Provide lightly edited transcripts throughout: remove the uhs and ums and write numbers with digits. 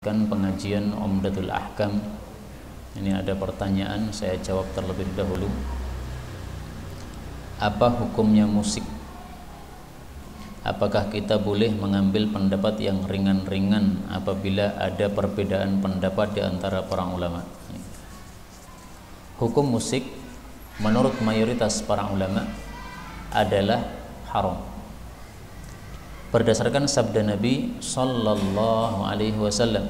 Pengajian Umdatul Ahkam. Ini ada pertanyaan, saya jawab terlebih dahulu. Apa hukumnya musik? Apakah kita boleh mengambil pendapat yang ringan-ringan apabila ada perbedaan pendapat di antara para ulama? Hukum musik menurut mayoritas para ulama adalah haram, berdasarkan sabda Nabi Sallallahu Alaihi Wasallam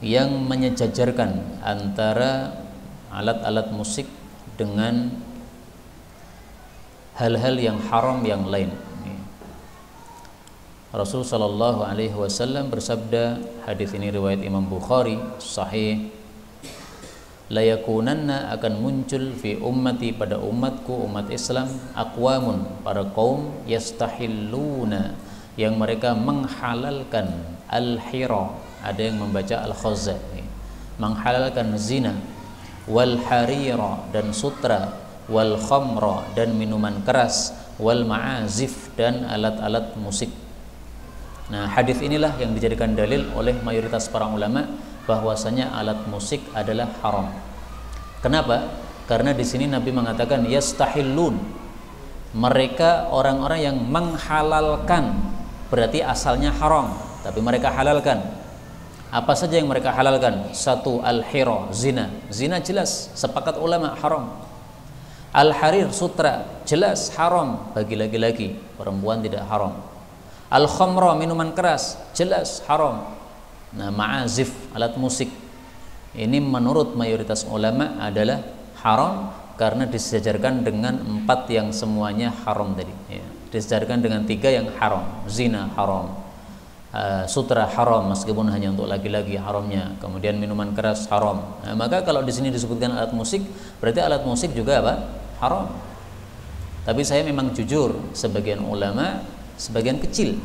yang menyejajarkan antara alat-alat musik dengan hal-hal yang haram yang lain. Rasul Sallallahu Alaihi Wasallam bersabda, hadis ini riwayat Imam Bukhari sahih, la yakunanna, akan muncul fi ummati, pada umatku, umat Islam, aqwamun, para kaum, yastahilluna, yang mereka menghalalkan al-hira, ada yang membaca al-khazza, menghalalkan zina, wal harira, dan sutra, wal khamra, dan minuman keras, wal ma'azif, dan alat-alat musik. Nah, hadis inilah yang dijadikan dalil oleh mayoritas para ulama bahwasanya alat musik adalah haram. Kenapa? Karena di sini Nabi mengatakan yastahillun, mereka orang-orang yang menghalalkan, berarti asalnya haram tapi mereka halalkan. Apa saja yang mereka halalkan? Satu, al-hira, zina. Zina jelas sepakat ulama haram. Al-harir, sutra, jelas haram bagi laki-laki, perempuan tidak haram. Al-khamra, minuman keras, jelas haram. Nah, ma'azif, alat musik, ini menurut mayoritas ulama adalah haram karena disejajarkan dengan 4 yang semuanya haram tadi, ya. Disejajarkan dengan 3 yang haram. Zina haram, sutra haram meskipun hanya untuk laki-laki haramnya, kemudian minuman keras haram. Nah, maka kalau di sini disebutkan alat musik, berarti alat musik juga apa? Haram. Tapi saya memang jujur, sebagian ulama, sebagian kecil,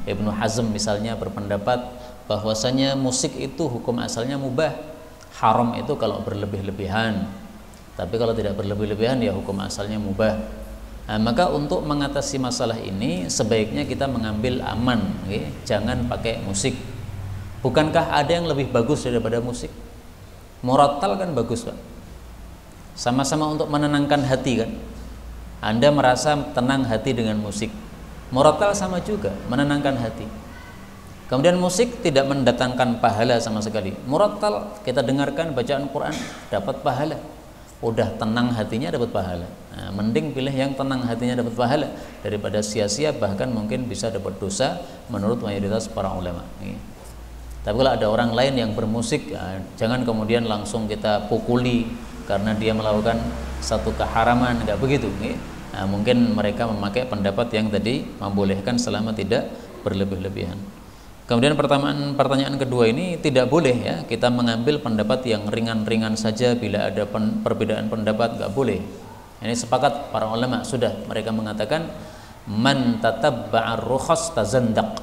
Ibnu Hazm misalnya berpendapat bahwasanya musik itu hukum asalnya mubah. Haram itu kalau berlebih-lebihan, tapi kalau tidak berlebih-lebihan ya hukum asalnya mubah. Nah, maka untuk mengatasi masalah ini sebaiknya kita mengambil aman, jangan pakai musik. Bukankah ada yang lebih bagus daripada musik? Murattal kan bagus, Pak. Sama-sama untuk menenangkan hati kan. Anda merasa tenang hati dengan musik. Murattal sama juga, menenangkan hati. Kemudian musik tidak mendatangkan pahala sama sekali. Murattal, kita dengarkan bacaan Quran, dapat pahala. Udah tenang hatinya dapat pahala. Nah, mending pilih yang tenang hatinya dapat pahala daripada sia-sia, bahkan mungkin bisa dapat dosa menurut mayoritas para ulama. Tapi kalau ada orang lain yang bermusik, jangan kemudian langsung kita pukuli karena dia melakukan satu keharaman, enggak begitu. Nah, mungkin mereka memakai pendapat yang tadi membolehkan selama tidak berlebih-lebihan. Kemudian pertanyaan kedua ini, tidak boleh ya kita mengambil pendapat yang ringan-ringan saja bila ada perbedaan pendapat, enggak boleh. Ini sepakat para ulama sudah, mereka mengatakan man tatabba'ar rukhas tazandaq.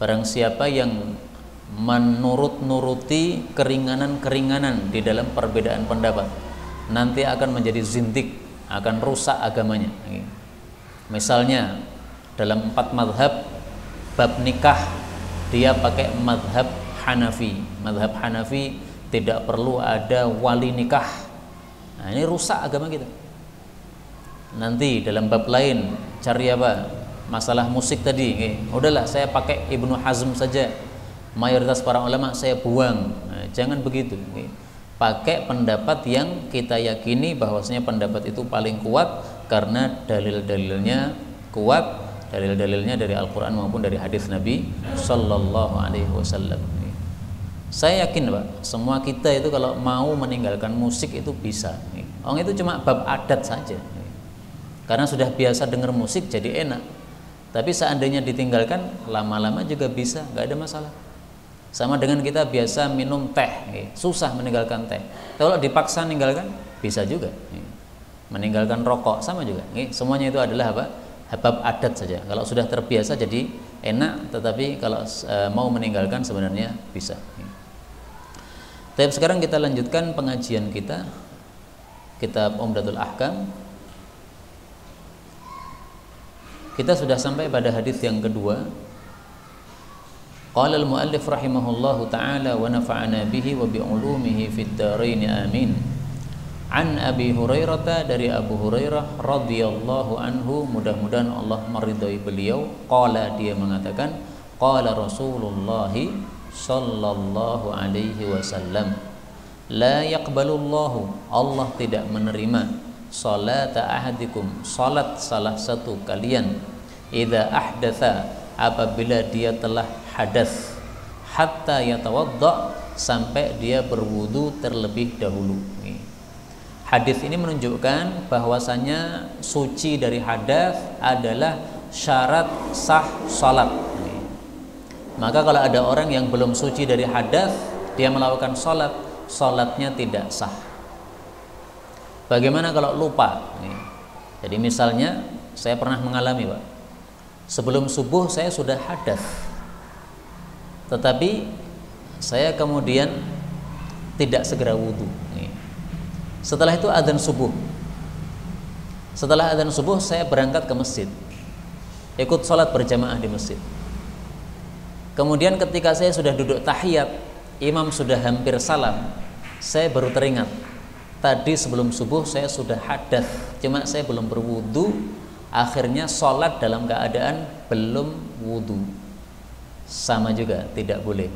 Barang siapa yang menurut-nuruti keringanan-keringanan di dalam perbedaan pendapat, nanti akan menjadi zindik, akan rusak agamanya. Misalnya dalam 4 madhab, bab nikah dia pakai madhab Hanafi. Madhab Hanafi tidak perlu ada wali nikah. Nah, ini rusak agama kita. Nanti dalam bab lain cari apa? Masalah musik tadi, udahlah saya pakai Ibnu Hazm saja, mayoritas para ulama saya buang. Nah, jangan begitu. Pakai pendapat yang kita yakini bahwasanya pendapat itu paling kuat karena dalil-dalilnya kuat, dalil-dalilnya dari Al-Quran maupun dari hadis Nabi Sallallahu Alaihi Wasallam. Saya yakin, Pak, semua kita itu kalau mau meninggalkan musik itu bisa. Orang itu cuma bab adat saja, karena sudah biasa dengar musik jadi enak. Tapi seandainya ditinggalkan, lama-lama juga bisa, nggak ada masalah. Sama dengan kita biasa minum teh, susah meninggalkan teh. Kalau dipaksa meninggalkan, bisa juga. Meninggalkan rokok, sama juga. Semuanya itu adalah apa? Bab adat saja. Kalau sudah terbiasa jadi enak, tetapi kalau mau meninggalkan sebenarnya bisa. Tapi sekarang kita lanjutkan pengajian kita, kitab Umdatul Ahkam. Kita sudah sampai pada hadis yang kedua. Qala al-muallif rahimahullahu ta'ala wa nafa'ana bihi wa bi'ulumihi fid dharain amin. An Abi Hurairah, dari Abu Hurairah radhiyallahu anhu, mudah-mudahan Allah meridhai beliau, qala, dia mengatakan, qala Rasulullah sallallahu alaihi wasallam, la yaqbalullahu, Allah tidak menerima, salata ahadikum, salat salah satu kalian, idza ahdatsa, apabila dia telah hadas, hatta yatawadda, sampai dia berwudu terlebih dahulu. Hadis ini menunjukkan bahwasanya suci dari hadas adalah syarat sah salat. Maka kalau ada orang yang belum suci dari hadas, dia melakukan salat, salatnya tidak sah. Bagaimana kalau lupa? Jadi misalnya saya pernah mengalami, Pak, sebelum subuh saya sudah hadas, tetapi saya kemudian tidak segera wudhu. Setelah itu adzan subuh. Setelah adzan subuh saya berangkat ke masjid, ikut sholat berjamaah di masjid. Kemudian ketika saya sudah duduk tahiyat, imam sudah hampir salam, saya baru teringat, tadi sebelum subuh saya sudah hadas, cuma saya belum berwudu. Akhirnya sholat dalam keadaan belum wudu, sama juga tidak boleh.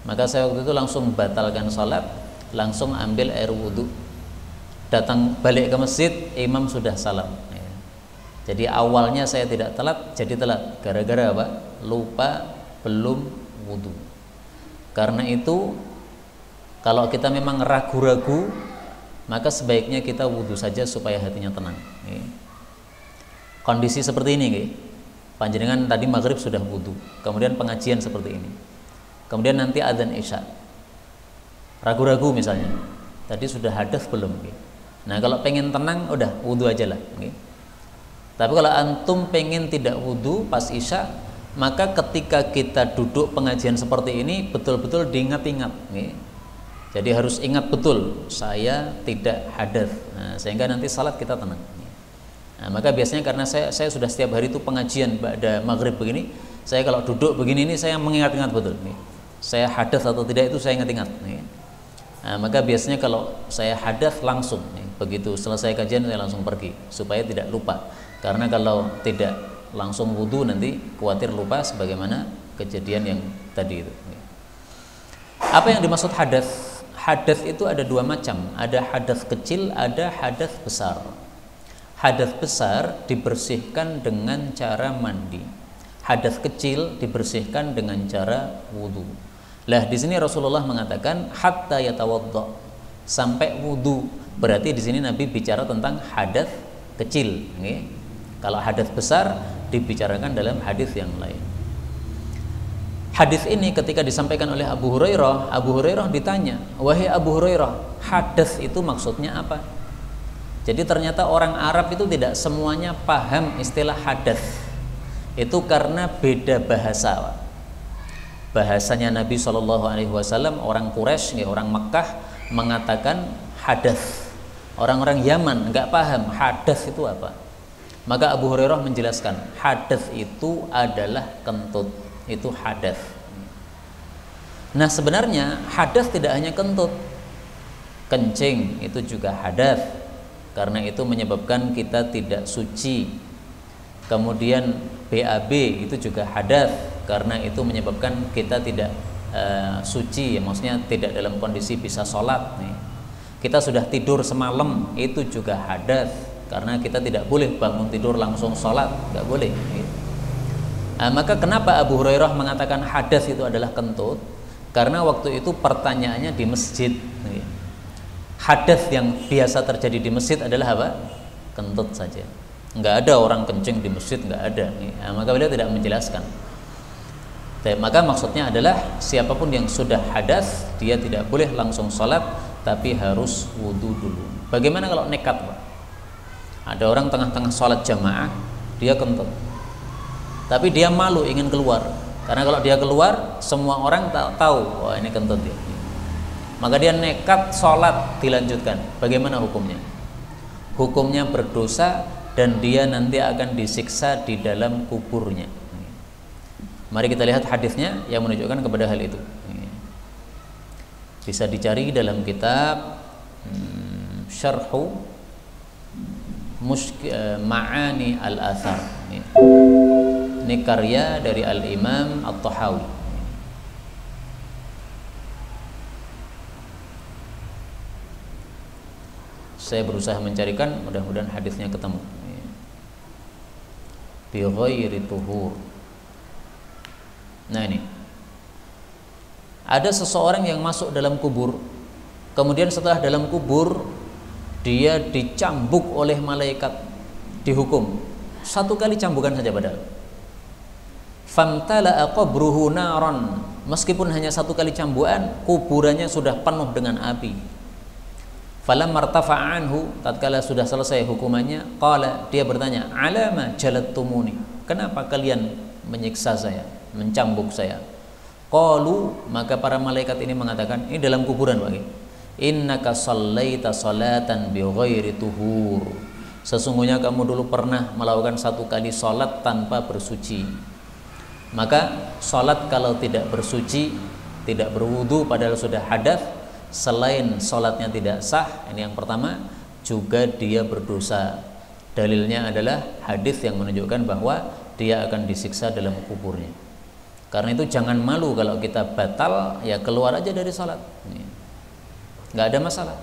Maka saya waktu itu langsung batalkan sholat, langsung ambil air wudu, datang balik ke masjid, imam sudah salam. Jadi awalnya saya tidak telat, jadi telat gara-gara apa? Lupa belum wudu. Karena itu kalau kita memang ragu-ragu, maka sebaiknya kita wudu saja supaya hatinya tenang. Kondisi seperti ini, panjenengan tadi maghrib sudah wudu, kemudian pengajian seperti ini, kemudian nanti adzan isya, ragu-ragu misalnya, tadi sudah hadas belum? Nah kalau pengen tenang, udah wudu aja lah. Tapi kalau antum pengen tidak wudu pas isya, maka ketika kita duduk pengajian seperti ini betul-betul diingat-ingat. Jadi harus ingat betul, saya tidak hadas. Nah, sehingga nanti salat kita tenang. Nah, maka biasanya karena saya sudah setiap hari itu pengajian pada maghrib begini, saya kalau duduk begini ini saya mengingat-ingat betul. Saya hadas atau tidak itu saya ingat-ingat. Nah, maka biasanya kalau saya hadas langsung, begitu selesai kajian saya langsung pergi supaya tidak lupa. Karena kalau tidak langsung wudu nanti khawatir lupa sebagaimana kejadian yang tadi itu. Apa yang dimaksud hadas? Hadas itu ada dua macam, ada hadas kecil, ada hadas besar. Hadas besar dibersihkan dengan cara mandi. Hadas kecil dibersihkan dengan cara wudu. Lah di sini Rasulullah mengatakan hatta yatawadda, sampai wudu. Berarti di sini Nabi bicara tentang hadas kecil. Kalau hadas besar dibicarakan dalam hadis yang lain. Hadis ini ketika disampaikan oleh Abu Hurairah ditanya, wahai Abu Hurairah, hadas itu maksudnya apa? Jadi ternyata orang Arab itu tidak semuanya paham istilah hadas. Itu karena beda bahasa. Bahasanya Nabi SAW, orang Quraisy, orang Mekkah mengatakan hadas. Orang-orang Yaman nggak paham hadas itu apa. Maka Abu Hurairah menjelaskan, hadas itu adalah kentut, itu hadas. Nah sebenarnya hadas tidak hanya kentut, kencing itu juga hadas, karena itu menyebabkan kita tidak suci. Kemudian BAB itu juga hadas, karena itu menyebabkan kita tidak suci, ya, maksudnya tidak dalam kondisi bisa sholat. Kita sudah tidur semalam itu juga hadas, karena kita tidak boleh bangun tidur langsung sholat, nggak boleh. Maka kenapa Abu Hurairah mengatakan hadas itu adalah kentut? Karena waktu itu pertanyaannya di masjid. Hadas yang biasa terjadi di masjid adalah apa? Kentut saja. Nggak ada orang kencing di masjid, nggak ada. Maka beliau tidak menjelaskan. Maka maksudnya adalah siapapun yang sudah hadas, dia tidak boleh langsung sholat, tapi harus wudu dulu. Bagaimana kalau nekat, Pak? Ada orang tengah-tengah sholat jamaah, dia kentut, tapi dia malu ingin keluar, karena kalau dia keluar semua orang tahu, wah ini kentut dia. Maka dia nekat sholat dilanjutkan. Bagaimana hukumnya? Hukumnya berdosa dan dia nanti akan disiksa di dalam kuburnya. Mari kita lihat hadisnya yang menunjukkan kepada hal itu. Bisa dicari dalam kitab Syarhu Ma'ani al-Athar. Ini karya dari Al-Imam At-Tahawi. Saya berusaha mencarikan, mudah-mudahan hadisnya ketemu. Bi ghairi tuhur. Nah ini, ada seseorang yang masuk dalam kubur, kemudian setelah dalam kubur dia dicambuk oleh malaikat, dihukum 1 kali cambukan saja padahal. Famtala'a qabruhu naran, meskipun hanya 1 kali cambukan, kuburannya sudah penuh dengan api. Falamma martafa'a anhu, tatkala sudah selesai hukumannya, qala, dia bertanya, alama jalattumuni, kenapa kalian menyiksa saya, mencambuk saya? Qalu, maka para malaikat ini mengatakan, ini dalam kuburan Pak, innaka shallaita salatan bi ghairi tuhur, sesungguhnya kamu dulu pernah melakukan 1 kali salat tanpa bersuci. Maka salat kalau tidak bersuci, tidak berwudu padahal sudah hadas, selain salatnya tidak sah, ini yang pertama, juga dia berdosa. Dalilnya adalah hadis yang menunjukkan bahwa dia akan disiksa dalam kuburnya. Karena itu jangan malu kalau kita batal, ya keluar aja dari salat, nggak ada masalah.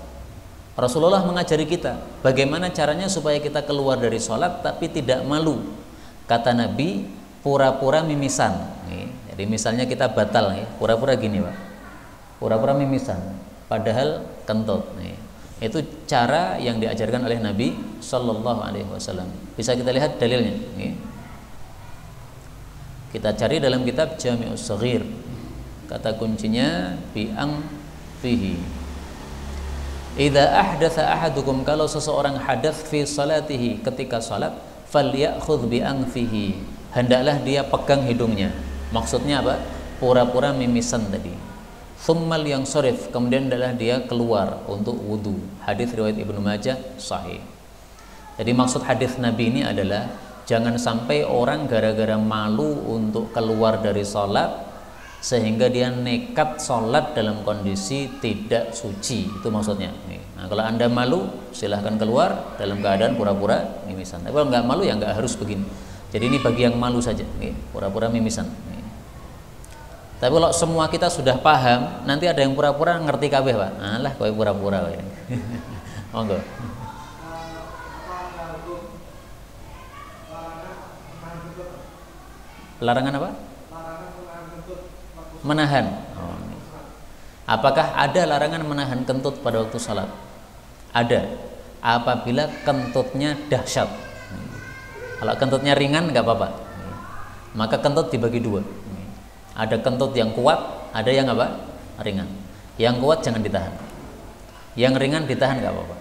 Rasulullah mengajari kita bagaimana caranya supaya kita keluar dari salat tapi tidak malu. Kata Nabi, pura-pura mimisan. Jadi misalnya kita batal, pura-pura gini Pak, pura-pura mimisan, padahal kentut. Itu cara yang diajarkan oleh Nabi Shallallahu Alaihi Wasallam. Bisa kita lihat dalilnya. Kita cari dalam kitab Jami'us Shaghir. Kata kuncinya bi'ang fihi. Idza ahdatsa ahadukum, kalau seseorang hadas fi salatihi, ketika salat, falyakhudh bi'ang fihi, hendaklah dia pegang hidungnya. Maksudnya apa? Pura-pura mimisan tadi. Tsummal yang sorif, kemudian adalah dia keluar untuk wudu. Hadis riwayat Ibnu Majah sahih. Jadi maksud hadis Nabi ini adalah jangan sampai orang gara-gara malu untuk keluar dari sholat sehingga dia nekat sholat dalam kondisi tidak suci. Itu maksudnya. Nah, kalau Anda malu, silahkan keluar dalam keadaan pura-pura mimisan. Tapi kalau nggak malu ya nggak harus begini. Jadi ini bagi yang malu saja, pura-pura mimisan. Tapi kalau semua kita sudah paham, nanti ada yang pura-pura ngerti kabeh Pak. Alah, kowe pura-pura kowe. Monggo. Larangan apa? Menahan. Oh, apakah ada larangan menahan kentut pada waktu salat? Ada. Apabila kentutnya dahsyat. Kalau kentutnya ringan nggak apa-apa. Maka kentut dibagi 2. Ada kentut yang kuat, ada yang apa? Ringan. Yang kuat jangan ditahan. Yang ringan ditahan nggak apa-apa.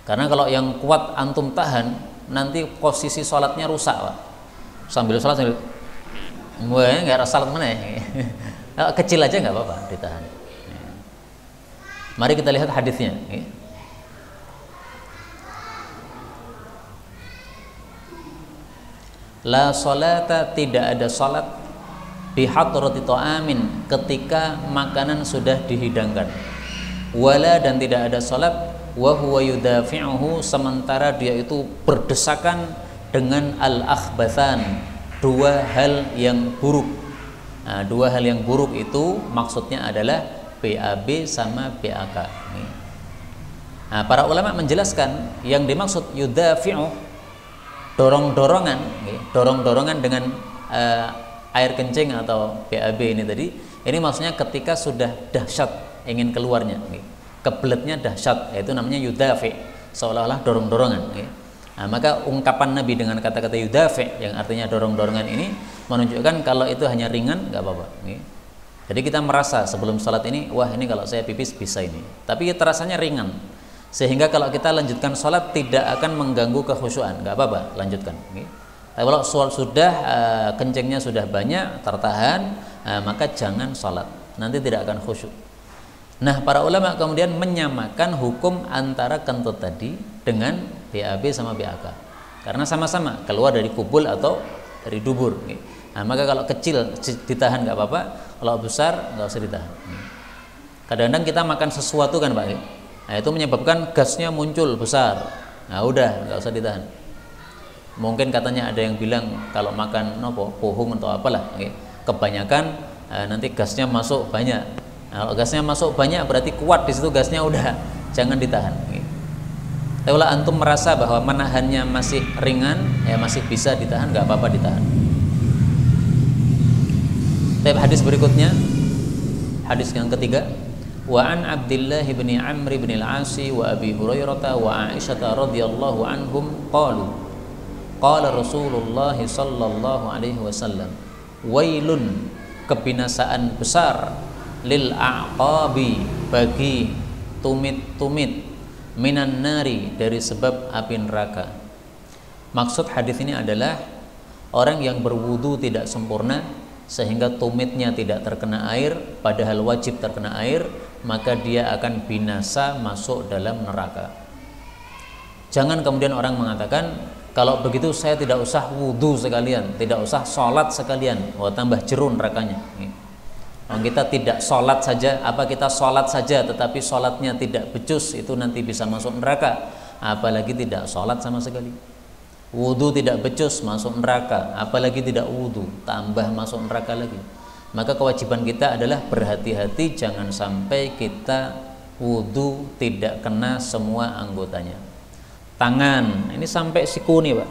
Karena kalau yang kuat antum tahan, nanti posisi sholatnya rusak Pak. Sambil sholat sambil nggak salat mana ya. Kecil aja nggak apa-apa, ditahan. Mari kita lihat hadisnya. La sholata, tidak ada salat bihadrati ta'amin, ketika makanan sudah dihidangkan. Wala, dan tidak ada salat wa huwa yudafi'uhu, sementara dia itu berdesakan dengan al-akhbathan, 2 hal yang buruk. Nah, 2 hal yang buruk itu maksudnya adalah BAB sama BAK. Nah, para ulama menjelaskan yang dimaksud yudafi'u, dorong-dorongan, dorong-dorongan dengan air kencing atau BAB ini tadi, ini maksudnya ketika sudah dahsyat ingin keluarnya, kebeletnya dahsyat, yaitu namanya yudafi, seolah-olah dorong-dorongan. Nah, maka ungkapan Nabi dengan kata-kata yudafi yang artinya dorong-dorongan ini menunjukkan kalau itu hanya ringan nggak apa-apa. Jadi kita merasa sebelum sholat ini, wah ini kalau saya pipis bisa ini, tapi terasanya ringan, sehingga kalau kita lanjutkan sholat tidak akan mengganggu kekhusyuan, nggak apa-apa, lanjutkan. Tapi kalau sudah kencingnya sudah banyak, tertahan, maka jangan sholat, nanti tidak akan khusyuk. Nah, para ulama kemudian menyamakan hukum antara kentut tadi dengan BAB sama BAK, karena sama-sama keluar dari kubul atau dari dubur. Nah, maka kalau kecil ditahan nggak apa-apa, kalau besar nggak usah ditahan. Kadang-kadang kita makan sesuatu kan Pak, nah itu menyebabkan gasnya muncul besar. Nah udah nggak usah ditahan. Mungkin katanya ada yang bilang kalau makan pohung atau apalah, kebanyakan nanti gasnya masuk banyak. Nah, kalau gasnya masuk banyak berarti kuat di situ gasnya, udah jangan ditahan. Tapi kalau antum merasa bahwa menahannya masih ringan, ya masih bisa ditahan, nggak apa-apa ditahan. Tapi hadis berikutnya, hadis yang ketiga, wa an Abdullah bin Amr bin al-As wa Abi Hurairah wa Aisyah radhiyallahu anhum qalu qala Rasulullah sallallahu alaihi wasallam wailun, kebinasaan besar, lil aqabi, bagi tumit-tumit, minan nari, dari sebab api neraka. Maksud hadis ini adalah orang yang berwudu tidak sempurna sehingga tumitnya tidak terkena air padahal wajib terkena air, maka dia akan binasa masuk dalam neraka. Jangan kemudian orang mengatakan, kalau begitu saya tidak usah wudu sekalian, tidak usah sholat sekalian, tambah jerun nerakanya. Kita tidak sholat saja, apa kita sholat saja tetapi sholatnya tidak becus, itu nanti bisa masuk neraka. Apalagi tidak sholat sama sekali. Wudu tidak becus masuk neraka, apalagi tidak wudu, tambah masuk neraka lagi. Maka kewajiban kita adalah berhati-hati, jangan sampai kita wudu tidak kena semua anggotanya. Tangan ini sampai siku nih Pak,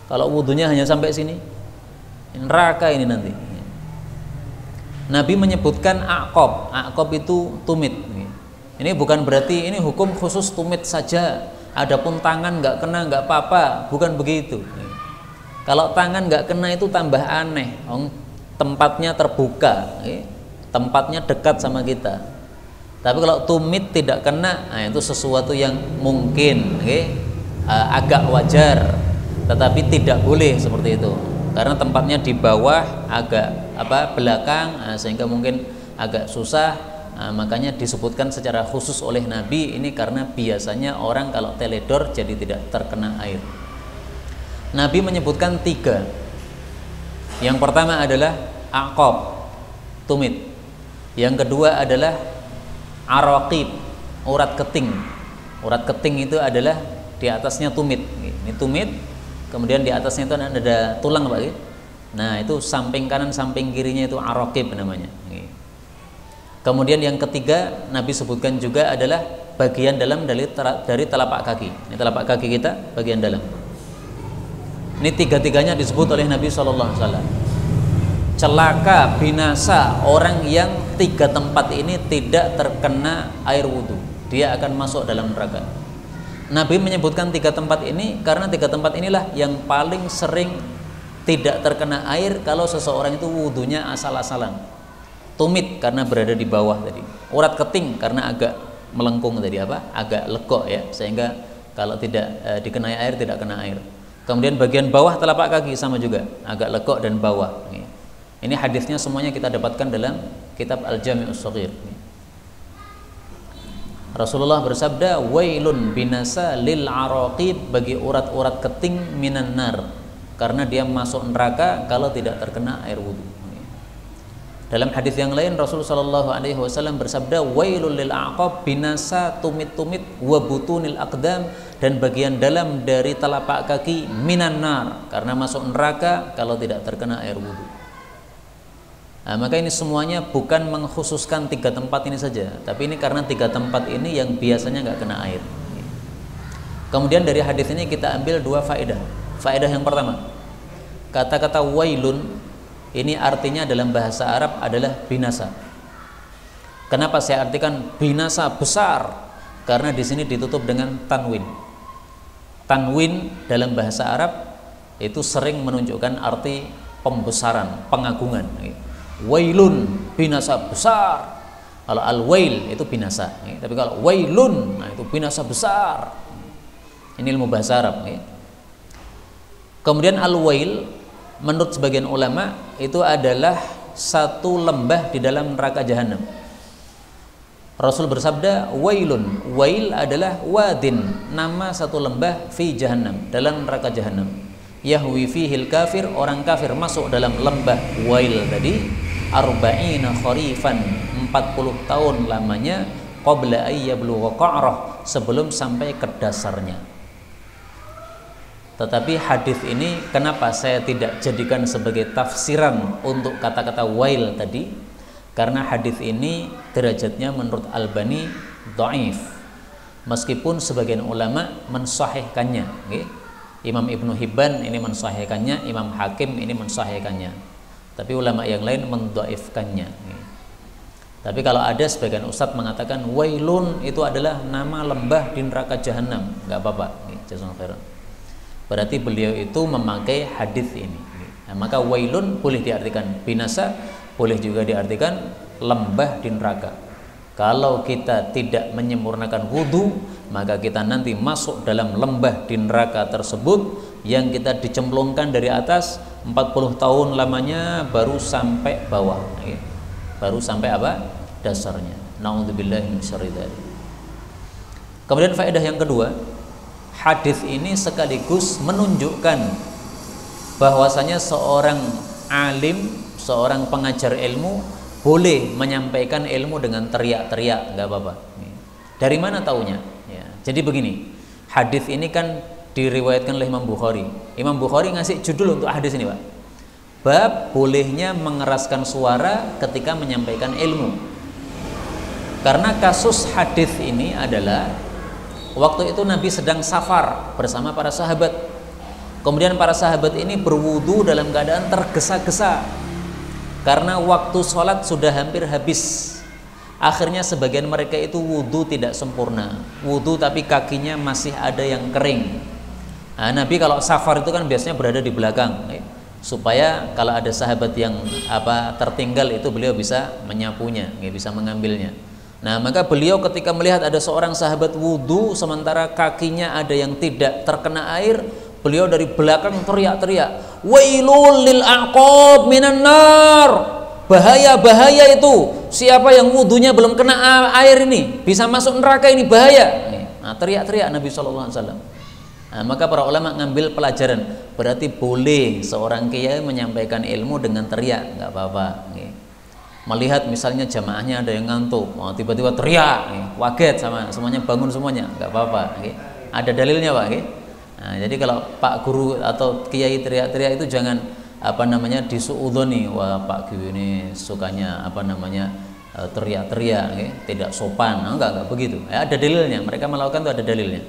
kalau wudunya hanya sampai sini, neraka ini nanti. Nabi menyebutkan aqab, aqab itu tumit. Ini bukan berarti ini hukum khusus tumit saja, adapun tangan nggak kena nggak apa-apa, bukan begitu. Kalau tangan nggak kena itu tambah aneh, tempatnya terbuka, tempatnya dekat sama kita. Tapi kalau tumit tidak kena, nah itu sesuatu yang mungkin agak wajar, tetapi tidak boleh seperti itu, karena tempatnya di bawah agak belakang, sehingga mungkin agak susah. Makanya disebutkan secara khusus oleh Nabi ini, karena biasanya orang kalau teledor jadi tidak terkena air. Nabi menyebutkan 3. Yang pertama adalah aqab, tumit. Yang kedua adalah araqib, urat keting. Urat keting itu adalah di atasnya tumit. Ini tumit, kemudian di atasnya itu ada tulang Pak. Nah itu samping kanan samping kirinya itu araqib namanya. Kemudian yang ketiga Nabi sebutkan juga adalah bagian dalam dari telapak kaki. Ini telapak kaki kita bagian dalam. Ini 3-tiganya disebut oleh Nabi SAW. Celaka, binasa orang yang 3 tempat ini tidak terkena air wudhu, dia akan masuk dalam neraka. Nabi menyebutkan 3 tempat ini karena 3 tempat inilah yang paling sering tidak terkena air kalau seseorang itu wudhunya asal-asalan. Tumit karena berada di bawah tadi, urat keting karena agak melengkung tadi, agak legok ya, sehingga kalau tidak dikenai air tidak kena air. Kemudian bagian bawah telapak kaki sama juga, agak legok dan bawah. Ini hadisnya semuanya kita dapatkan dalam kitab Al-Jami'us Shaghir. Rasulullah bersabda, wailun, binasa, lil araqib, bagi urat-urat keting, minan nar, karena dia masuk neraka kalau tidak terkena air wudhu. Dalam hadis yang lain Rasulullah SAW bersabda, wailul lil aqab, binasa tumit-tumit, wa butunil aqdam, dan bagian dalam dari telapak kaki, minan nar, karena masuk neraka kalau tidak terkena air wudhu. Nah, maka ini semuanya bukan mengkhususkan 3 tempat ini saja, tapi ini karena 3 tempat ini yang biasanya nggak kena air. Kemudian dari hadis ini kita ambil 2 faedah. Faedah yang pertama, kata-kata wailun ini artinya dalam bahasa Arab adalah binasa. Kenapa saya artikan binasa besar? Karena di sini ditutup dengan tanwin. Tanwin dalam bahasa Arab itu sering menunjukkan arti pembesaran, pengagungan. Wailun, binasa besar. Kalau al-wail itu binasa, tapi kalau wailun, nah itu binasa besar. Ini ilmu bahasa Arab. Kemudian al-wail menurut sebagian ulama itu adalah satu lembah di dalam neraka jahanam. Rasul bersabda, wailun, wail adalah wadin, nama satu lembah fi jahannam, dalam neraka jahanam. yahwi fihil kafir, orang kafir masuk dalam lembah wail tadi, arba'ina kharifan, 40 tahun lamanya, qabla ayyablugha qa'rah, sebelum sampai ke dasarnya. Tetapi hadis ini kenapa saya tidak jadikan sebagai tafsiran untuk kata-kata wail tadi? Karena hadis ini derajatnya menurut Albani dhaif. Meskipun sebagian ulama mensahihkannya, okay? Imam Ibnu Hibban ini mensahihkannya, Imam Hakim ini mensahihkannya. Tapi ulama yang lain mendhaifkannya. Okay? Tapi kalau ada sebagian ustadz mengatakan wailun itu adalah nama lembah di neraka jahanam, nggak apa-apa. Okay? Jazakallahu khairan. Berarti beliau itu memakai hadis ini. Nah, maka wailun boleh diartikan binasa, boleh juga diartikan lembah di neraka. Kalau kita tidak menyempurnakan wudu, maka kita nanti masuk dalam lembah di neraka tersebut yang kita dicemplungkan dari atas 40 tahun lamanya baru sampai bawah. Baru sampai apa? Dasarnya. Na'udzubillahi min syarri dzalik. Kemudian faedah yang kedua, hadis ini sekaligus menunjukkan bahwasanya seorang alim, seorang pengajar ilmu boleh menyampaikan ilmu dengan teriak-teriak, nggak apa-apa. Dari mana taunya? Ya, jadi begini, hadis ini kan diriwayatkan oleh Imam Bukhari. Imam Bukhari ngasih judul untuk hadis ini, Pak. Bab bolehnya mengeraskan suara ketika menyampaikan ilmu. Karena kasus hadis ini adalah waktu itu Nabi sedang safar bersama para sahabat. Kemudian para sahabat ini berwudu dalam keadaan tergesa-gesa karena waktu sholat sudah hampir habis. Akhirnya sebagian mereka itu wudu tidak sempurna, wudu tapi kakinya masih ada yang kering. Nah, Nabi kalau safar itu kan biasanya berada di belakang, supaya kalau ada sahabat yang tertinggal itu beliau bisa menyapunya, bisa mengambilnya. Nah, maka beliau ketika melihat ada seorang sahabat wudu sementara kakinya ada yang tidak terkena air, beliau dari belakang teriak-teriak, wailul lil aqab minan nar, bahaya, bahaya itu, siapa yang wudunya belum kena air ini bisa masuk neraka, ini bahaya. Nah, teriak-teriak Nabi SAW. Nah, maka para ulama ngambil pelajaran, berarti boleh seorang kiai menyampaikan ilmu dengan teriak, nggak apa-apa. Melihat misalnya jamaahnya ada yang ngantuk, tiba-tiba teriak, kaget sama semuanya, bangun semuanya, nggak apa-apa. Ada dalilnya, Pak. Nah, jadi kalau Pak Guru atau Kiai teriak-teriak itu jangan disuudoni, wah Pak Guru ini sukanya teriak-teriak, tidak sopan. Nah, enggak begitu. Ada dalilnya, mereka melakukan itu ada dalilnya.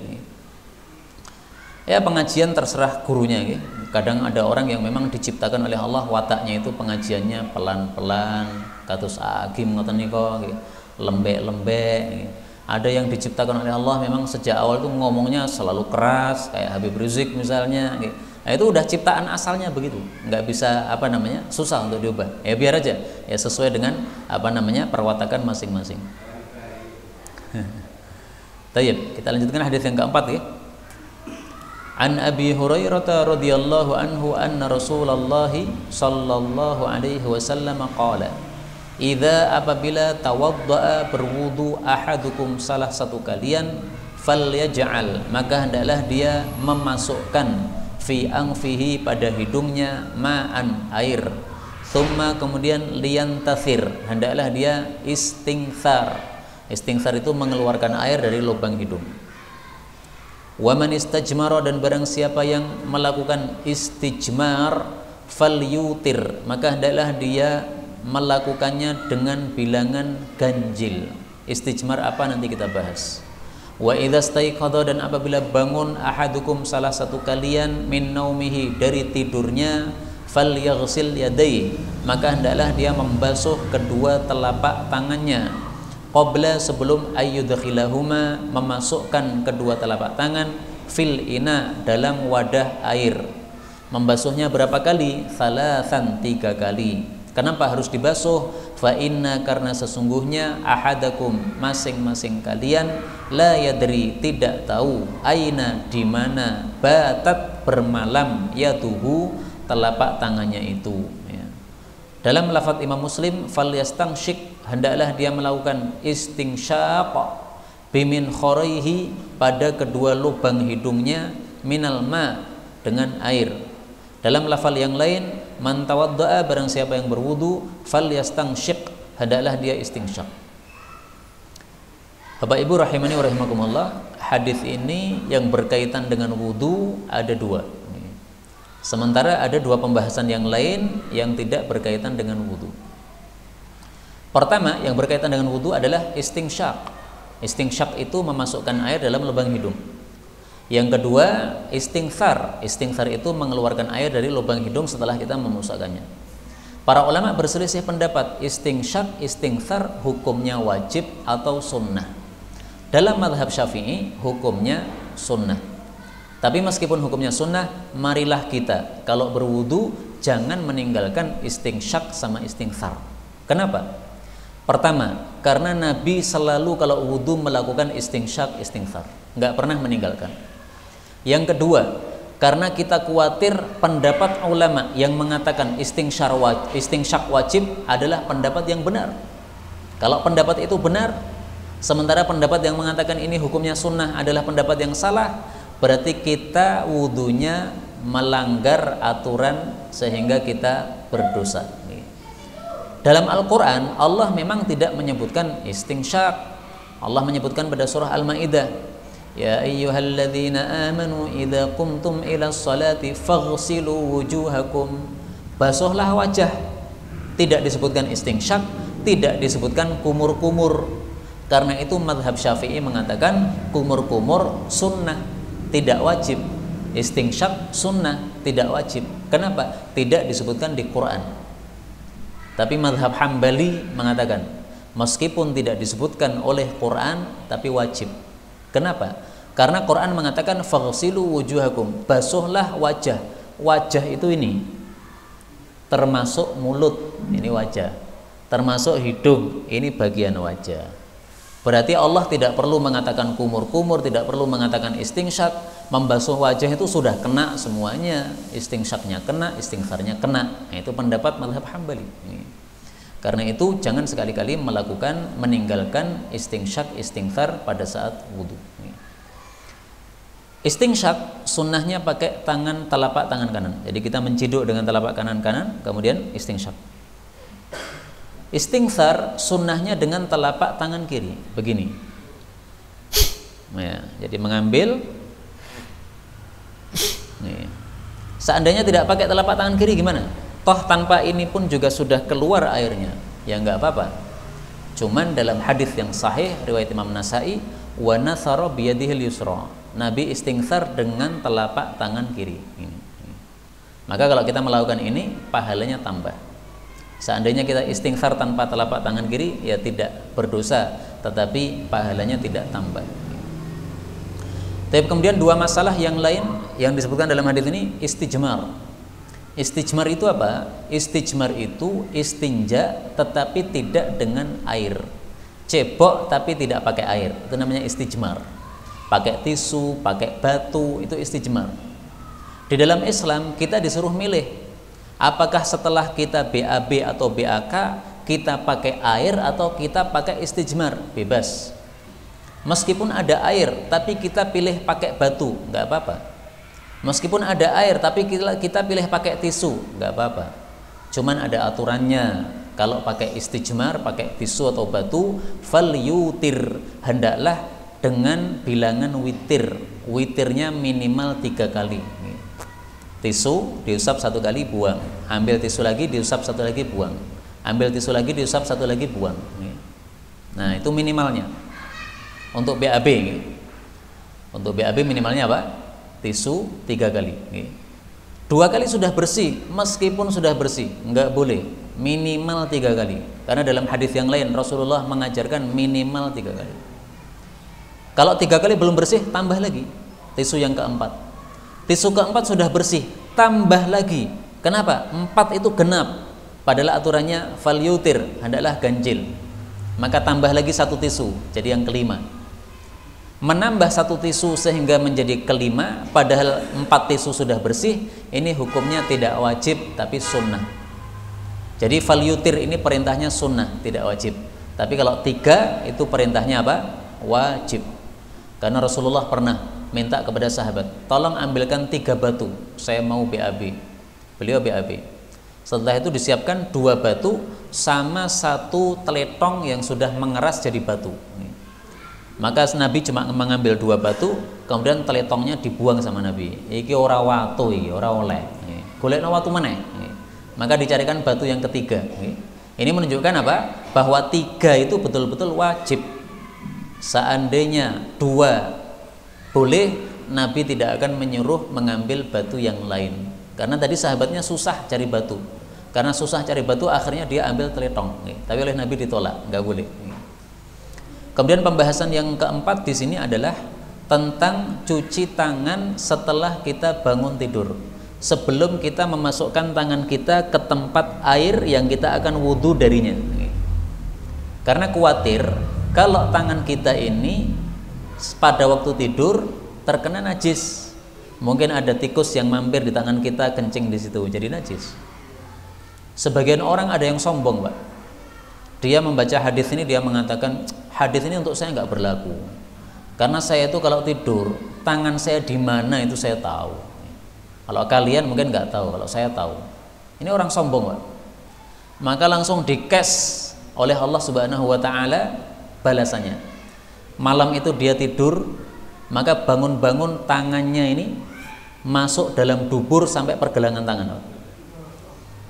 Ya, pengajian terserah gurunya. Kadang ada orang yang memang diciptakan oleh Allah wataknya itu pengajiannya pelan-pelan, kados agim ngoten nika, lembek-lembek. Ada yang diciptakan oleh Allah memang sejak awal itu ngomongnya selalu keras, kayak Habib Rizik misalnya. Nah, itu udah ciptaan asalnya begitu, nggak bisa susah untuk diubah. Ya biar aja, ya sesuai dengan perwatakan masing-masing. Tayyib, kita lanjutkan hadis yang keempat ya. An Abi Hurairah radhiyallahu anhu anna Rasulullah sallallahu alaihi wasallam qala, idza apabila tawaddaa berwudu ahadukum salah satu kalian, falyaj'al maka hendaklah dia memasukkan fi anfihi pada hidungnya ma'an air, thumma kemudian liyantathir hendaklah dia istinthar. Istinthar itu mengeluarkan air dari lubang hidung. Wa man istajmara dan barang siapa yang melakukan istijmar falyutir maka hendaklah dia melakukannya dengan bilangan ganjil. Istijmar apa nanti kita bahas. Wa idza staiqadha dan apabila bangun ahadukum salah satu kalian min naumihi dari tidurnya falyaghsil yadayhi maka hendaklah dia membasuh kedua telapak tangannya qabla sebelum ayyudkhilahuma memasukkan kedua telapak tangan fil ina dalam wadah air. Membasuhnya berapa kali? Thalathan 3 kali. Kenapa harus dibasuh? Fa inna karena sesungguhnya ahadakum masing-masing kalian la yadri tidak tahu aina di mana batat bermalam yaduhu telapak tangannya itu. Dalam lafaz Imam Muslim falyastanshik hendaklah dia melakukan istinsyaq bimin khoraihi pada kedua lubang hidungnya minal ma dengan air. Dalam lafal yang lain, man tawadda'a, barang siapa yang berwudu, falyastansyiq, hendaklah dia istinsyak. Bapak Ibu rahimani wa rahimakumullah, hadis ini yang berkaitan dengan wudu ada dua. Sementara ada dua pembahasan yang lain yang tidak berkaitan dengan wudu. Pertama, yang berkaitan dengan wudu adalah istinsyak. Istinsyak itu memasukkan air dalam lubang hidung. Yang kedua, istinthar. Istinthar itu mengeluarkan air dari lubang hidung setelah kita memusakkannya. Para ulama berselisih pendapat, istinsyak, istinthar hukumnya wajib atau sunnah. Dalam mazhab Syafi'i hukumnya sunnah. Tapi meskipun hukumnya sunnah, marilah kita kalau berwudu jangan meninggalkan istinsyak sama istinthar. Kenapa? Pertama, karena Nabi selalu kalau wudu melakukan istinsyak, istinthar, nggak pernah meninggalkan. Yang kedua, karena kita khawatir pendapat ulama yang mengatakan istinsyak wajib adalah pendapat yang benar. Kalau pendapat itu benar, sementara pendapat yang mengatakan ini hukumnya sunnah adalah pendapat yang salah, berarti kita wudunya melanggar aturan sehingga kita berdosa. Dalam Al-Quran, Allah memang tidak menyebutkan istinsyak. Allah menyebutkan pada surah Al-Ma'idah, ya ayyuhalladzina amanu idza qumtum ila sholati faghsilu wujuhakum, basuhlah wajah. Tidak disebutkan istinsyak, tidak disebutkan kumur-kumur. Karena itu mazhab Syafi'i mengatakan kumur-kumur sunnah, tidak wajib. Istinsyak sunnah, tidak wajib. Kenapa? Tidak disebutkan di Quran. Tapi mazhab Hambali mengatakan meskipun tidak disebutkan oleh Quran tapi wajib. Kenapa? Karena Quran mengatakan faghsilu wujuhakum, basuhlah wajah. Wajah itu ini termasuk mulut, ini wajah. Termasuk hidung, ini bagian wajah. Berarti Allah tidak perlu mengatakan kumur-kumur, tidak perlu mengatakan istinsyak. Membasuh wajah itu sudah kena semuanya. Istinsyaknya kena, istighfarnya kena. Nah, itu pendapat mazhab Hambali. Karena itu jangan sekali-kali meninggalkan istinsyak, istighfar pada saat wudu. Istinsyak sunnahnya pakai telapak tangan kanan. Jadi kita menciduk dengan telapak kanan, kemudian istinsyak. Istighfar sunnahnya dengan telapak tangan kiri, begini. Ya, jadi mengambil. Nih. Seandainya tidak pakai telapak tangan kiri gimana? Toh tanpa ini pun juga sudah keluar airnya, ya nggak apa-apa. Cuman dalam hadis yang sahih riwayat Imam Nasai, wa nathara biyadihil yusra, Nabi istighfar dengan telapak tangan kiri. Ini. Maka kalau kita melakukan ini, pahalanya tambah. Seandainya kita istighfar tanpa telapak tangan kiri, ya tidak berdosa, tetapi pahalanya tidak tambah. Tapi kemudian dua masalah yang lain yang disebutkan dalam hadis ini, istijmar. Istijmar itu apa? Istijmar itu istinja tetapi tidak dengan air. Cebok tapi tidak pakai air. Itu namanya istijmar. Pakai tisu, pakai batu, itu istijmar. Di dalam Islam kita disuruh milih. Apakah setelah kita BAB atau BAK kita pakai air atau kita pakai istijmar? Bebas. Meskipun ada air tapi kita pilih pakai batu, nggak apa-apa. Meskipun ada air tapi kita pilih pakai tisu, nggak apa-apa. Cuman ada aturannya. Kalau pakai istijmar, pakai tisu atau batu, fal yutir, hendaklah dengan bilangan witir. Witirnya minimal 3 kali. Tisu diusap 1 kali, buang. Ambil tisu lagi, diusap 1 lagi, buang. Ambil tisu lagi, diusap 1 lagi, buang. Nah, itu minimalnya. Untuk BAB, untuk BAB minimalnya apa? Tisu 3 kali. 2 kali sudah bersih, meskipun sudah bersih, enggak boleh. Minimal 3 kali. Karena dalam hadis yang lain Rasulullah mengajarkan minimal 3 kali. Kalau 3 kali belum bersih, tambah lagi. Tisu yang keempat. Tisu keempat sudah bersih, tambah lagi. Kenapa? 4 itu genap. Padahal aturannya fal yutir, hendaklah ganjil. Maka tambah lagi 1 tisu, jadi yang kelima. Menambah 1 tisu sehingga menjadi kelima, padahal 4 tisu sudah bersih, ini hukumnya tidak wajib tapi sunnah. Jadi fal yutir ini perintahnya sunnah, tidak wajib. Tapi kalau 3 itu perintahnya apa? Wajib. Karena Rasulullah pernah minta kepada sahabat, tolong ambilkan 3 batu, saya mau BAB. Beliau BAB. Setelah itu disiapkan 2 batu sama 1 teletong yang sudah mengeras jadi batu. Maka Nabi cuma mengambil 2 batu, kemudian teletongnya dibuang sama Nabi. Iki ora watu iki, ora oleh. Golekno watu meneh. Maka dicarikan batu yang ketiga. Ini menunjukkan apa? Bahwa 3 itu betul-betul wajib. Seandainya 2 boleh, Nabi tidak akan menyuruh mengambil batu yang lain. Karena tadi sahabatnya susah cari batu. Karena susah cari batu, akhirnya dia ambil teletong. Tapi oleh Nabi ditolak, nggak boleh. Kemudian pembahasan yang keempat di sini adalah tentang cuci tangan setelah kita bangun tidur. Sebelum kita memasukkan tangan kita ke tempat air yang kita akan wudhu darinya. Karena khawatir kalau tangan kita ini pada waktu tidur terkena najis. Mungkin ada tikus yang mampir di tangan kita, kencing di situ, jadi najis. Sebagian orang ada yang sombong, Pak. Dia membaca hadis ini, dia mengatakan hadis ini untuk saya nggak berlaku. Karena saya itu kalau tidur, tangan saya di mana itu saya tahu. Kalau kalian mungkin nggak tahu, kalau saya tahu. Ini orang sombong, Pak. Maka langsung di-cash oleh Allah Subhanahu wa taala balasannya. Malam itu dia tidur, maka bangun-bangun tangannya ini masuk dalam dubur sampai pergelangan tangan.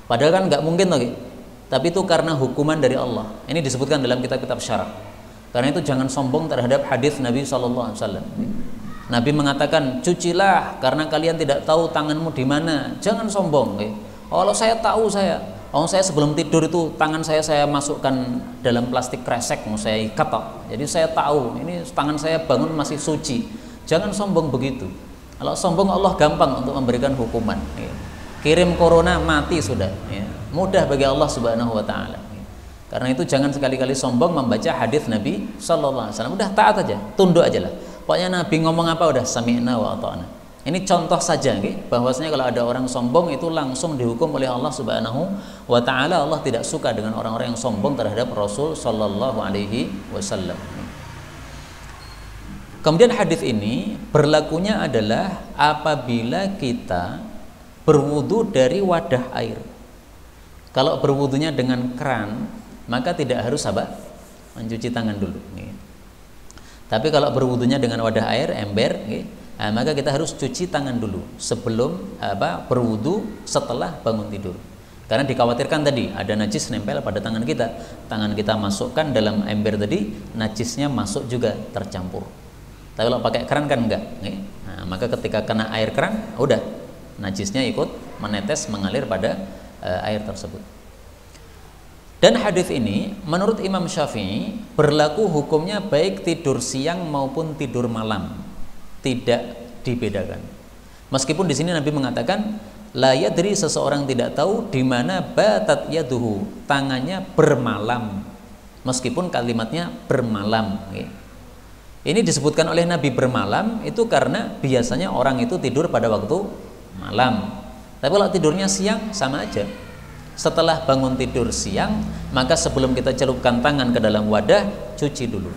Padahal kan nggak mungkin lagi. Tapi itu karena hukuman dari Allah. Ini disebutkan dalam kitab-kitab syarah. Karena itu jangan sombong terhadap hadis Nabi SAW. Nabi mengatakan, cucilah karena kalian tidak tahu tanganmu di mana. Jangan sombong. Kalau saya tahu saya sebelum tidur itu tangan saya masukkan dalam plastik kresek, mau saya ikat. Jadi saya tahu ini tangan saya bangun masih suci. Jangan sombong begitu. Kalau sombong Allah gampang untuk memberikan hukuman. Kirim corona mati sudah. Mudah bagi Allah Subhanahu wa taala. Karena itu jangan sekali-kali sombong membaca hadis Nabi sallallahu alaihi wasallam. Udah taat aja, tunduk aja lah. Pokoknya Nabi ngomong apa udah sami'na wa ata'na. Ini contoh saja bahwasanya kalau ada orang sombong itu langsung dihukum oleh Allah Subhanahu wa taala. Allah tidak suka dengan orang-orang yang sombong terhadap Rasul sallallahu alaihi wasallam. Kemudian hadis ini berlakunya adalah apabila kita berwudu dari wadah air. Kalau berwudunya dengan keran, maka tidak harus mencuci tangan dulu. Tapi kalau berwudunya dengan wadah air, ember, maka kita harus cuci tangan dulu sebelum berwudu setelah bangun tidur. Karena dikhawatirkan tadi ada najis nempel pada tangan kita masukkan dalam ember tadi, najisnya masuk juga tercampur. Tapi kalau pakai keran kan enggak. Maka ketika kena air keran, udah najisnya ikut menetes mengalir pada air tersebut. Dan hadis ini menurut Imam Syafi'i berlaku hukumnya baik tidur siang maupun tidur malam, tidak dibedakan. Meskipun di sini Nabi mengatakan la yadri, seseorang tidak tahu di mana batat yaduhu, tangannya bermalam. Meskipun kalimatnya bermalam. Ini disebutkan oleh Nabi bermalam itu karena biasanya orang itu tidur pada waktu malam. Tapi kalau tidurnya siang sama aja. Setelah bangun tidur siang, maka sebelum kita celupkan tangan ke dalam wadah, cuci dulu.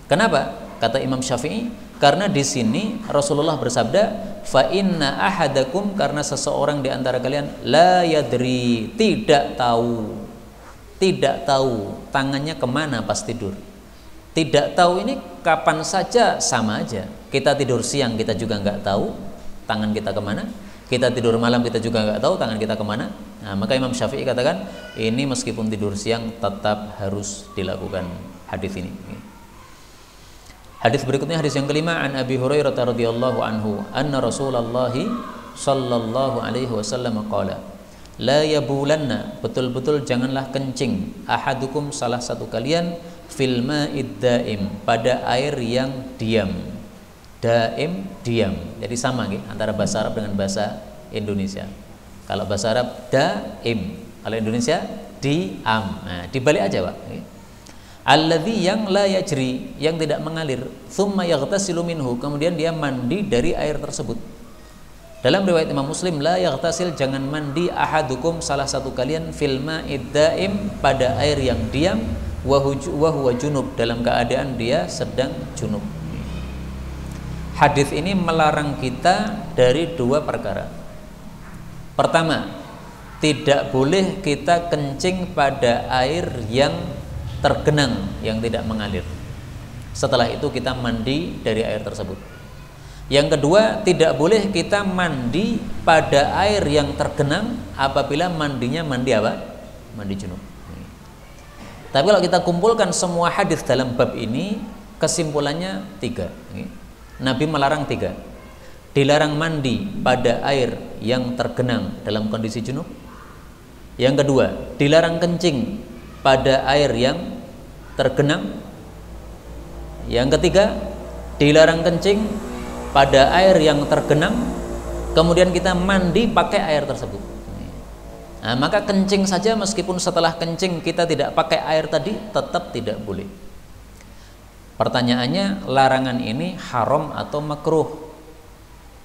Kenapa? Kata Imam Syafi'i, karena di sini Rasulullah bersabda, fa inna ahadakum, karena seseorang di antara kalian la yadri, tidak tahu tangannya kemana pas tidur. Tidak tahu ini kapan saja sama aja. Kita tidur siang kita juga nggak tahu tangan kita kemana. Kita tidur malam kita juga nggak tahu tangan kita kemana. Nah, maka Imam Syafi'i katakan ini meskipun tidur siang tetap harus dilakukan hadis ini. Hadis berikutnya, hadis yang kelima, an Abi Hurairah radhiyallahu anhu anna Rasulullah sallallahu alaihi wasallam qala la yabulanna, betul-betul janganlah kencing, ahadukum, salah satu kalian, fil ma'id daim, pada air yang diam. Daim, diam. Jadi sama antara bahasa Arab dengan bahasa Indonesia. Kalau bahasa Arab daim, kalau Indonesia diam. Nah, dibalik aja, Pak. Alladzi, yang la yajri, yang tidak mengalir, tsumma yaghtasilu minhu, kemudian dia mandi dari air tersebut. Dalam riwayat Imam Muslim, la yaghtasil, jangan mandi, ahadukum, salah satu kalian, fil ma'id daim, pada air yang diam, wa huwa junub, dalam keadaan dia sedang junub. Hadis ini melarang kita dari 2 perkara. Pertama, tidak boleh kita kencing pada air yang tergenang, yang tidak mengalir. Setelah itu kita mandi dari air tersebut. Yang kedua, tidak boleh kita mandi pada air yang tergenang apabila mandinya mandi apa? Mandi junub. Tapi kalau kita kumpulkan semua hadis dalam bab ini, kesimpulannya 3. Nabi melarang 3. Dilarang mandi pada air yang tergenang dalam kondisi junub. Yang kedua, dilarang kencing pada air yang tergenang. Yang ketiga, dilarang kencing pada air yang tergenang, kemudian kita mandi pakai air tersebut. Nah, maka kencing saja meskipun setelah kencing kita tidak pakai air tadi, tetap tidak boleh. Pertanyaannya, larangan ini haram atau makruh?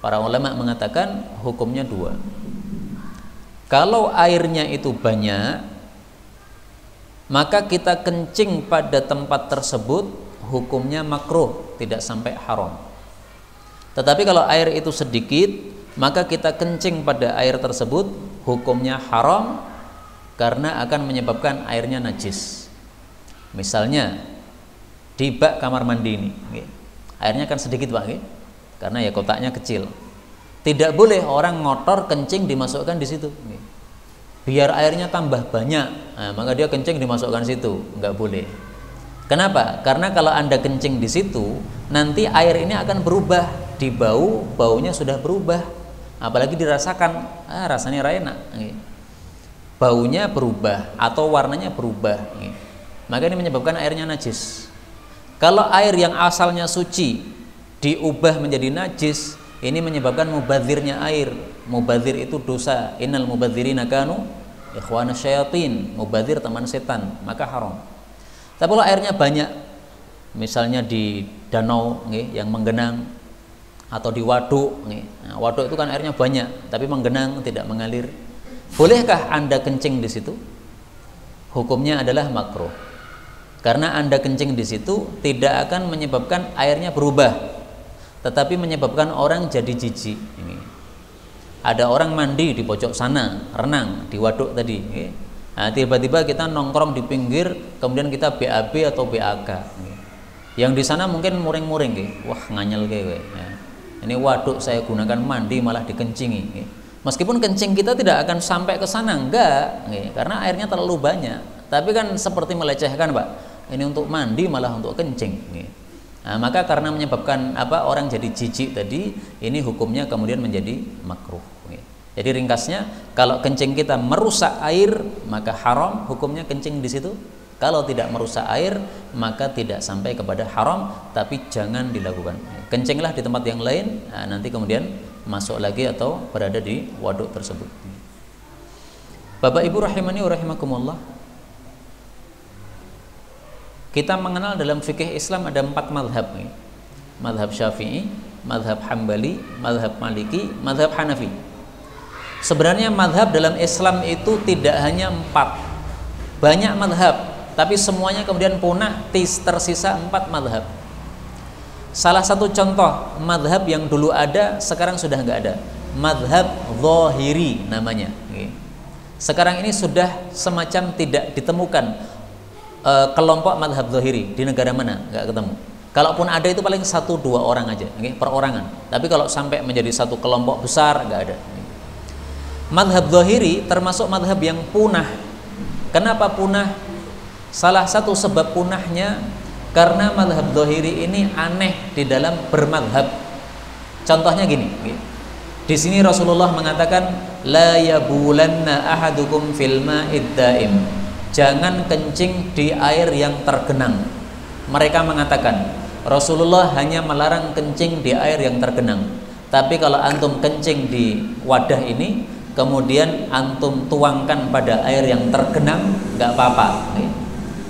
Para ulama mengatakan hukumnya 2. Kalau airnya itu banyak, maka kita kencing pada tempat tersebut hukumnya makruh, tidak sampai haram. Tetapi kalau air itu sedikit, maka kita kencing pada air tersebut hukumnya haram karena akan menyebabkan airnya najis. Misalnya di bak kamar mandi ini, airnya kan sedikit Pak, karena ya kotaknya kecil. Tidak boleh orang ngotor kencing dimasukkan di situ, biar airnya tambah banyak. Nah, maka dia kencing dimasukkan situ, nggak boleh. Kenapa? Karena kalau Anda kencing di situ, nanti air ini akan berubah, di baunya sudah berubah, apalagi dirasakan, rasanya enak, baunya berubah atau warnanya berubah, maka ini menyebabkan airnya najis. Kalau air yang asalnya suci diubah menjadi najis, ini menyebabkan mubadzirnya air. Mubadzir itu dosa. Innal mubadzirina kanu ikhwana syayatin. Mubadzir teman setan, maka haram. Tapi kalau airnya banyak, misalnya di danau yang menggenang, atau di waduk, nah, waduk itu kan airnya banyak tapi menggenang, tidak mengalir, bolehkah Anda kencing di situ? Hukumnya adalah makruh. Karena Anda kencing di situ tidak akan menyebabkan airnya berubah, tetapi menyebabkan orang jadi jijik. Ada orang mandi di pojok sana, renang di waduk tadi. Nah, tiba-tiba kita nongkrong di pinggir, kemudian kita BAB atau BAK. Yang di sana mungkin muring-muring, wah nganyel kayak. Ini waduk saya gunakan mandi malah dikencingi. Meskipun kencing kita tidak akan sampai ke sana, enggak, karena airnya terlalu banyak. Tapi kan seperti melecehkan Pak. Ini untuk mandi malah untuk kencing. Nah, maka karena menyebabkan orang jadi jijik tadi, ini hukumnya kemudian menjadi makruh. Jadi ringkasnya, kalau kencing kita merusak air, maka haram hukumnya kencing di situ. Kalau tidak merusak air, maka tidak sampai kepada haram, tapi jangan dilakukan. Kencinglah di tempat yang lain, nanti kemudian masuk lagi atau berada di waduk tersebut. Bapak Ibu rahimani wa rahimakumullah, kita mengenal dalam fikih Islam ada 4 madhab. Madhab Syafi'i, madhab Hambali, madhab Maliki, madhab Hanafi. Sebenarnya madhab dalam Islam itu tidak hanya 4, banyak madhab, tapi semuanya kemudian punah, tersisa 4 madhab. Salah satu contoh madhab yang dulu ada, sekarang sudah nggak ada, madhab zahiri namanya. Sekarang ini sudah semacam tidak ditemukan kelompok madhab zahiri di negara mana, nggak ketemu. Kalaupun ada itu paling 1-2 orang aja, perorangan. Tapi kalau sampai menjadi satu kelompok besar, nggak ada. Madhab zahiri termasuk madhab yang punah. Kenapa punah? Salah satu sebab punahnya karena madhab zahiri ini aneh di dalam bermadhab. Contohnya gini, di sini Rasulullah mengatakan la yabulanna ahadukum fil ma'id daim, jangan kencing di air yang tergenang. Mereka mengatakan Rasulullah hanya melarang kencing di air yang tergenang, tapi kalau antum kencing di wadah ini kemudian antum tuangkan pada air yang tergenang, nggak apa-apa.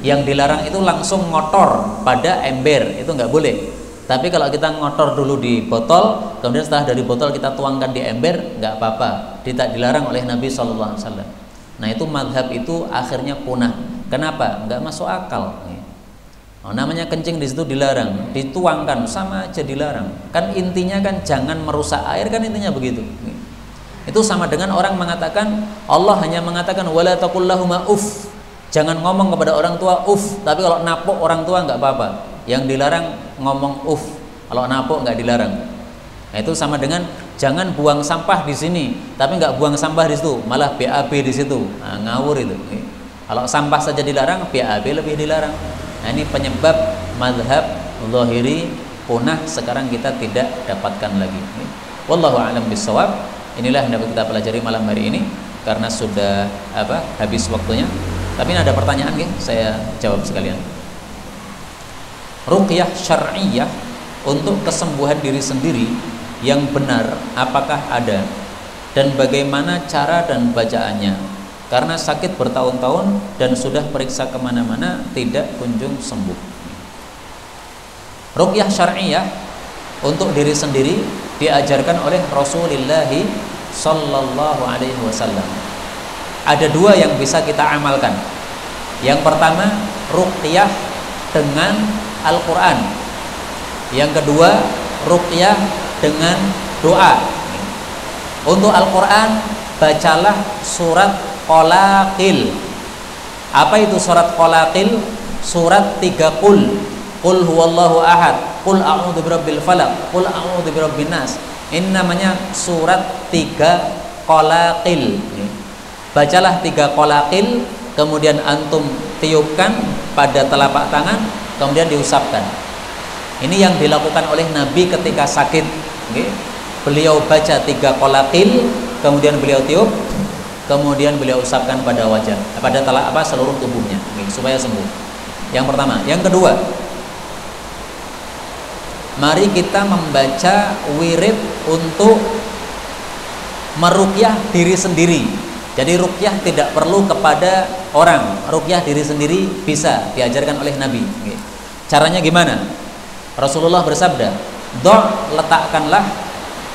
Yang dilarang itu langsung ngotor pada ember, itu nggak boleh. Tapi kalau kita ngotor dulu di botol, kemudian setelah dari botol kita tuangkan di ember, nggak apa-apa. Tidak dilarang oleh Nabi SAW. Nah itu madhab itu akhirnya punah. Kenapa? Nggak masuk akal. Namanya kencing di situ dilarang, dituangkan sama aja dilarang. Kan intinya kan jangan merusak air, kan intinya begitu. Itu sama dengan orang mengatakan, Allah hanya mengatakan wala taqul lahuma uff. Jangan ngomong kepada orang tua uff, tapi kalau napuk orang tua nggak apa-apa. Yang dilarang ngomong uff, kalau napuk nggak dilarang. Nah, itu sama dengan jangan buang sampah di sini, tapi nggak buang sampah di situ, malah BAB di situ. Nah, ngawur itu. Kalau sampah saja dilarang, BAB lebih dilarang. Nah, ini penyebab mazhab zahiri punah sekarang kita tidak dapatkan lagi. Wallahu a'lam bishawab. Inilah yang dapat kita pelajari malam hari ini karena sudah habis waktunya. Tapi ini ada pertanyaan saya jawab sekalian. Ruqyah syar'iyyah untuk kesembuhan diri sendiri yang benar apakah ada dan bagaimana cara dan bacaannya? Karena sakit bertahun-tahun dan sudah periksa kemana-mana tidak kunjung sembuh. Ruqyah syar'iyyah untuk diri sendiri diajarkan oleh Rasulullah sallallahu alaihi wasallam. Ada dua yang bisa kita amalkan. Yang pertama, ruqyah dengan Al-Quran. Yang kedua, ruqyah dengan doa. Untuk Al-Quran, bacalah surat Qalaqil. Apa itu surat Qalaqil? Surat 3 qul. Qul huwallahu ahad, qul a'udzu birabbil falaq, qul a'udzu birabbin nas. Ini namanya surat 3 Qalaqil. Bacalah 3 Qalaqil, kemudian antum tiupkan pada telapak tangan, kemudian diusapkan. Ini yang dilakukan oleh Nabi ketika sakit. Beliau baca 3 Qalaqil, kemudian beliau tiup, kemudian beliau usapkan pada wajah, pada seluruh tubuhnya, supaya sembuh. Yang pertama. Yang kedua, mari kita membaca wirid untuk meruqyah diri sendiri. Jadi ruqyah tidak perlu kepada orang, ruqyah diri sendiri bisa diajarkan oleh Nabi. Caranya gimana? Rasulullah bersabda, letakkanlah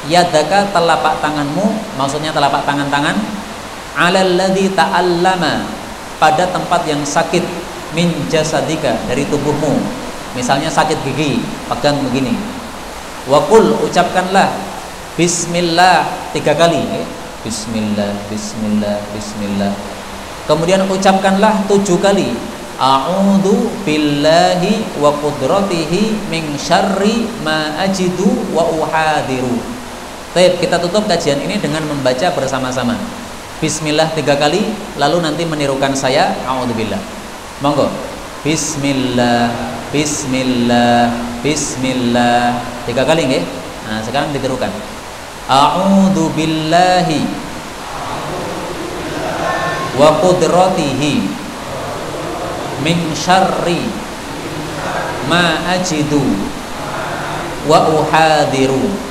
yadaka, telapak tanganmu, maksudnya telapak tangan-tangan, alal ladzi ta'allama, pada tempat yang sakit, min jasadika, dari tubuhmu. Misalnya sakit gigi, pegang begini. Wa qul, ucapkanlah bismillah 3 kali. Bismillah, bismillah, bismillah. Kemudian ucapkanlah 7 kali. A'udzu billahi wa qudratihi min syarri ma ajidu wa uhadiru. Baik, kita tutup kajian ini dengan membaca bersama-sama. Bismillah 3 kali, lalu nanti menirukan saya a'udzubillah. Monggo. Bismillah, bismillah, bismillah 3 kali nggih. Nah, sekarang ditirukan. A'udzu billahi wa qudratihi min syarri ma ajidu wa uhadiru.